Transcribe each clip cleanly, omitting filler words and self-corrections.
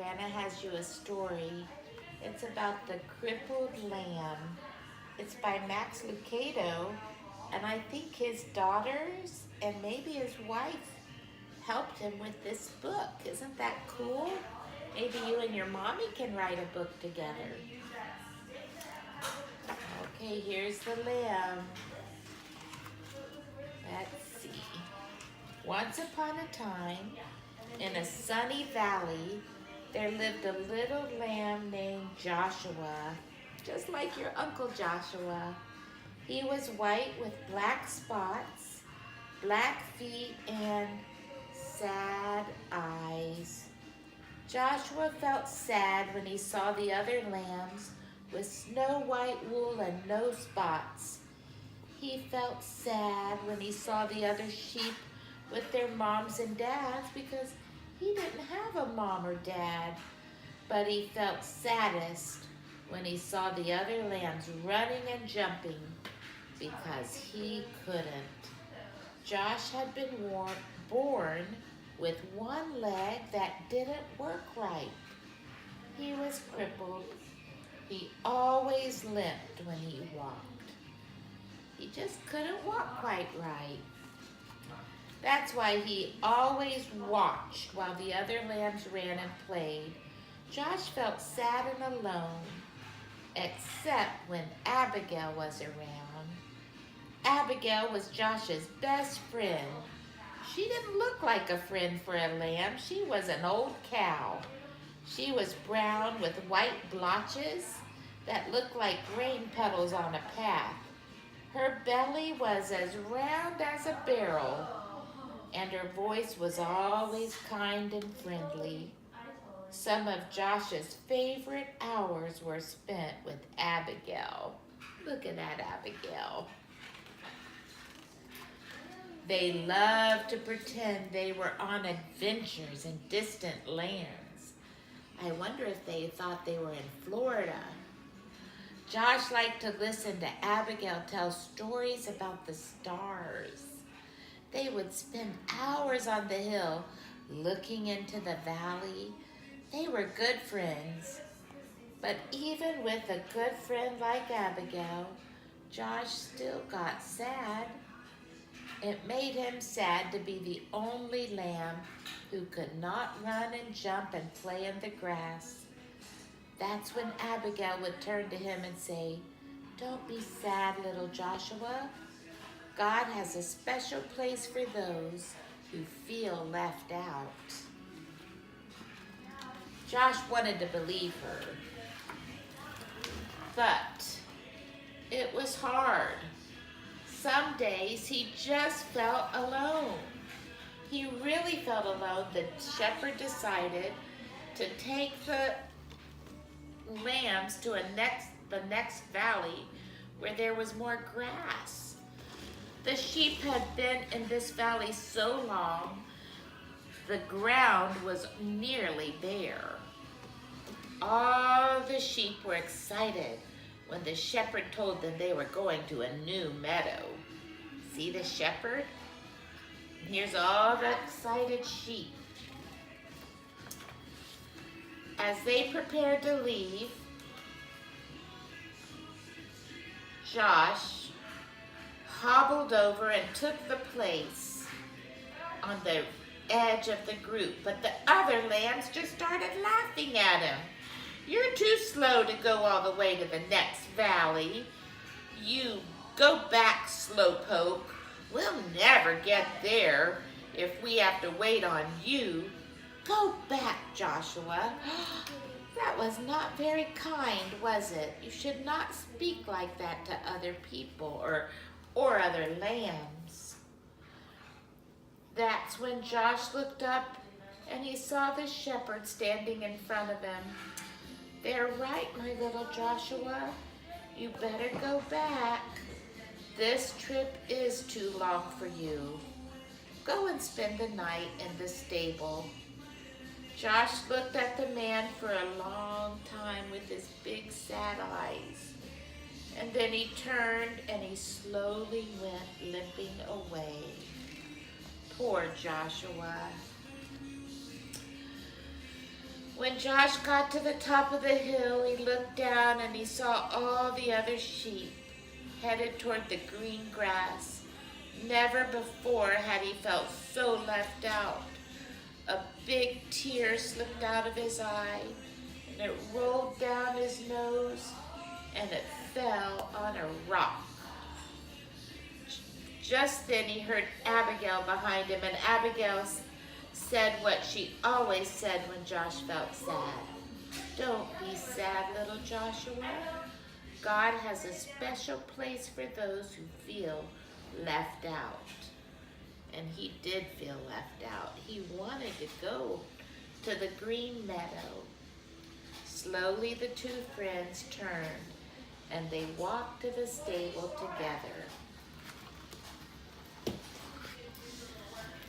Grandma has you a story. It's about the crippled lamb. It's by Max Lucado, and I think his daughters and maybe his wife helped him with this book. Isn't that cool? Maybe you and your mommy can write a book together. Okay, here's the lamb. Let's see. Once upon a time, in a sunny valley, there lived a little lamb named Joshua, just like your Uncle Joshua. He was white with black spots, black feet, and sad eyes. Joshua felt sad when he saw the other lambs with snow white wool and no spots. He felt sad when he saw the other sheep with their moms and dads because he didn't have a mom or dad. But he felt saddest when he saw the other lambs running and jumping because he couldn't. Josh had been born with one leg that didn't work right. He was crippled. He always limped when he walked. He just couldn't walk quite right. That's why he always watched while the other lambs ran and played. Josh felt sad and alone, except when Abigail was around. Abigail was Josh's best friend. She didn't look like a friend for a lamb. She was an old cow. She was brown with white blotches that looked like rain puddles on a path. Her belly was as round as a barrel, and her voice was always kind and friendly. Some of Josh's favorite hours were spent with Abigail. Look at that Abigail. They loved to pretend they were on adventures in distant lands. I wonder if they thought they were in Florida. Josh liked to listen to Abigail tell stories about the stars. They would spend hours on the hill looking into the valley. They were good friends. But even with a good friend like Abigail, Josh still got sad. It made him sad to be the only lamb who could not run and jump and play in the grass. That's when Abigail would turn to him and say, "Don't be sad, little Joshua. God has a special place for those who feel left out." Josh wanted to believe her, but it was hard. Some days he just felt alone. He really felt alone. The shepherd decided to take the lambs to the next valley where there was more grass. The sheep had been in this valley so long, the ground was nearly bare. All the sheep were excited when the shepherd told them they were going to a new meadow. See the shepherd? Here's all the excited sheep. As they prepared to leave, Josh hobbled over and took the place on the edge of the group, but the other lambs just started laughing at him. "You're too slow to go all the way to the next valley. You go back, slowpoke. We'll never get there if we have to wait on you. Go back, Joshua." That was not very kind, was it? You should not speak like that to other people or other lambs. That's when Josh looked up and he saw the shepherd standing in front of him. "They're right, my little Joshua. You better go back. This trip is too long for you. Go and spend the night in the stable." Josh looked at the man for a long time with his big sad eyes. And then he turned and he slowly went limping away. Poor Joshua. When Josh got to the top of the hill, he looked down and he saw all the other sheep headed toward the green grass. Never before had he felt so left out. A big tear slipped out of his eye, and it rolled down his nose, and it fell on a rock. Just then he heard Abigail behind him, and Abigail said what she always said when Josh felt sad. Don't be sad, little Joshua. God has a special place for those who feel left out. And he did feel left out. He wanted to go to the green meadow. Slowly the two friends turned and they walked to the stable together.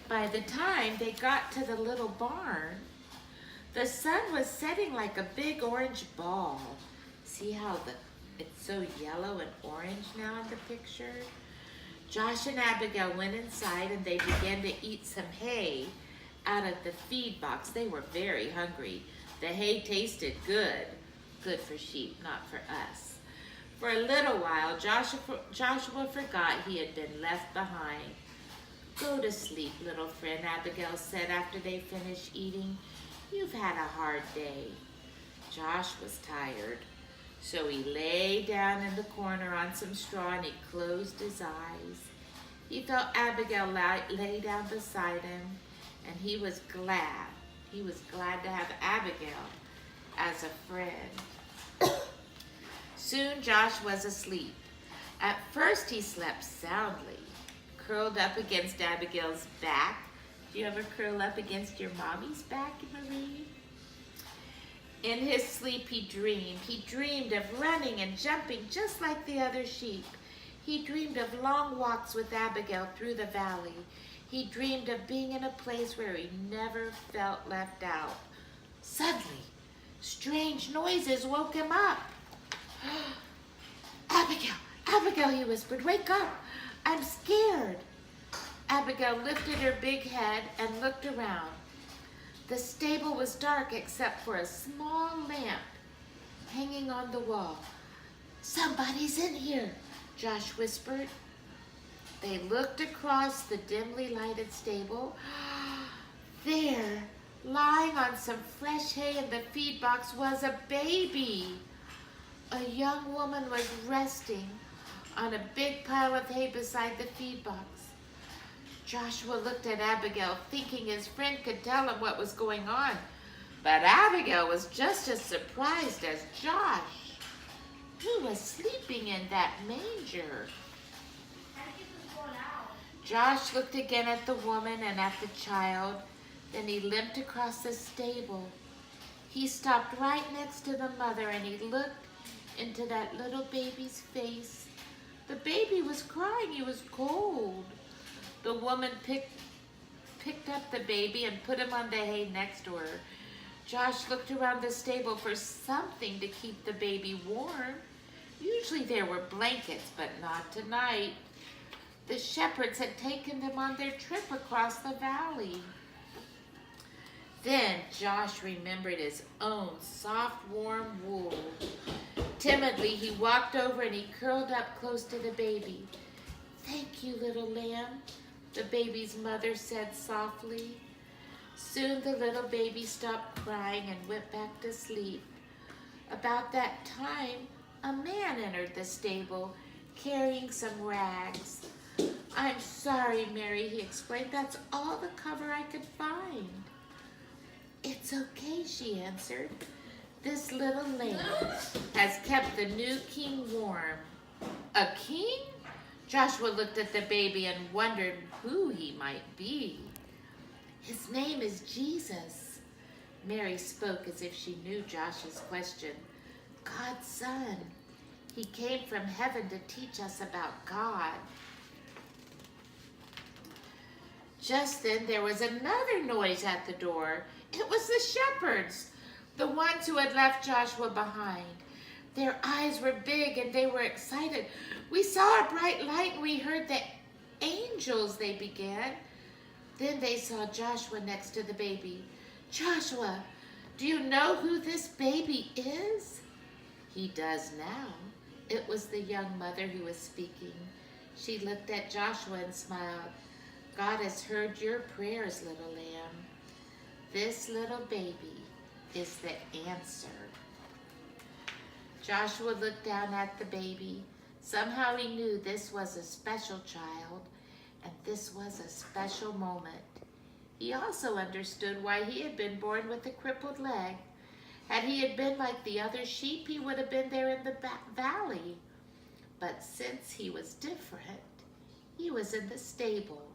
By the time they got to the little barn, the sun was setting like a big orange ball. See how it's so yellow and orange now in the picture? Josh and Abigail went inside and they began to eat some hay out of the feed box. They were very hungry. The hay tasted good. Good for sheep, not for us. For a little while, Joshua forgot he had been left behind. Go to sleep, little friend, Abigail said after they finished eating. You've had a hard day. Josh was tired, so he lay down in the corner on some straw and he closed his eyes. He felt Abigail lay down beside him, and he was glad. He was glad to have Abigail as a friend. Soon Josh was asleep. At first he slept soundly, curled up against Abigail's back. Do you ever curl up against your mommy's back, Marie? In his sleep he dreamed. He dreamed of running and jumping just like the other sheep. He dreamed of long walks with Abigail through the valley. He dreamed of being in a place where he never felt left out. Suddenly, strange noises woke him up. Abigail, Abigail, he whispered, wake up. I'm scared. Abigail lifted her big head and looked around. The stable was dark except for a small lamp hanging on the wall. Somebody's in here, Josh whispered. They looked across the dimly lighted stable. There, lying on some fresh hay in the feed box, was a baby. A young woman was resting on a big pile of hay beside the feed box. Joshua looked at Abigail, thinking his friend could tell him what was going on. But Abigail was just as surprised as Josh. Who was sleeping in that manger? Josh looked again at the woman and at the child. Then he limped across the stable. He stopped right next to the mother and he looked into that little baby's face. The baby was crying. He was cold. The woman picked up the baby and put him on the hay next to her. Josh looked around the stable for something to keep the baby warm. Usually there were blankets, but not tonight. The shepherds had taken them on their trip across the valley. Then Josh remembered his own soft, warm wool. Timidly, he walked over and he curled up close to the baby. Thank you, little lamb, the baby's mother said softly. Soon the little baby stopped crying and went back to sleep. About that time, a man entered the stable carrying some rags. I'm sorry, Mary, he explained. That's all the cover I could find. It's okay, she answered. This little lamb has kept the new king warm. A king? Joshua looked at the baby and wondered who he might be. His name is Jesus. Mary spoke as if she knew Josh's question. God's son. He came from heaven to teach us about God. Just then there was another noise at the door. It was the shepherds, the ones who had left Joshua behind. Their eyes were big and they were excited. We saw a bright light and we heard the angels, they began. Then they saw Joshua next to the baby. Joshua, Do you know who this baby is? He does now. It was the young mother who was speaking. She looked at Joshua and smiled. God has heard your prayers, little lamb. This little baby is the answer. Joshua looked down at the baby. Somehow he knew this was a special child, and this was a special moment. He also understood why he had been born with a crippled leg. Had he had been like the other sheep, he would have been there in the valley. But since he was different, he was in the stable,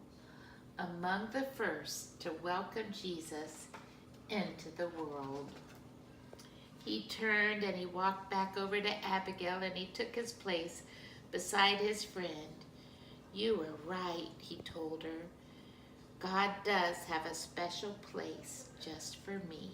among the first to welcome Jesus into the world. He turned and he walked back over to Abigail and he took his place beside his friend. You were right, he told her. God does have a special place just for me.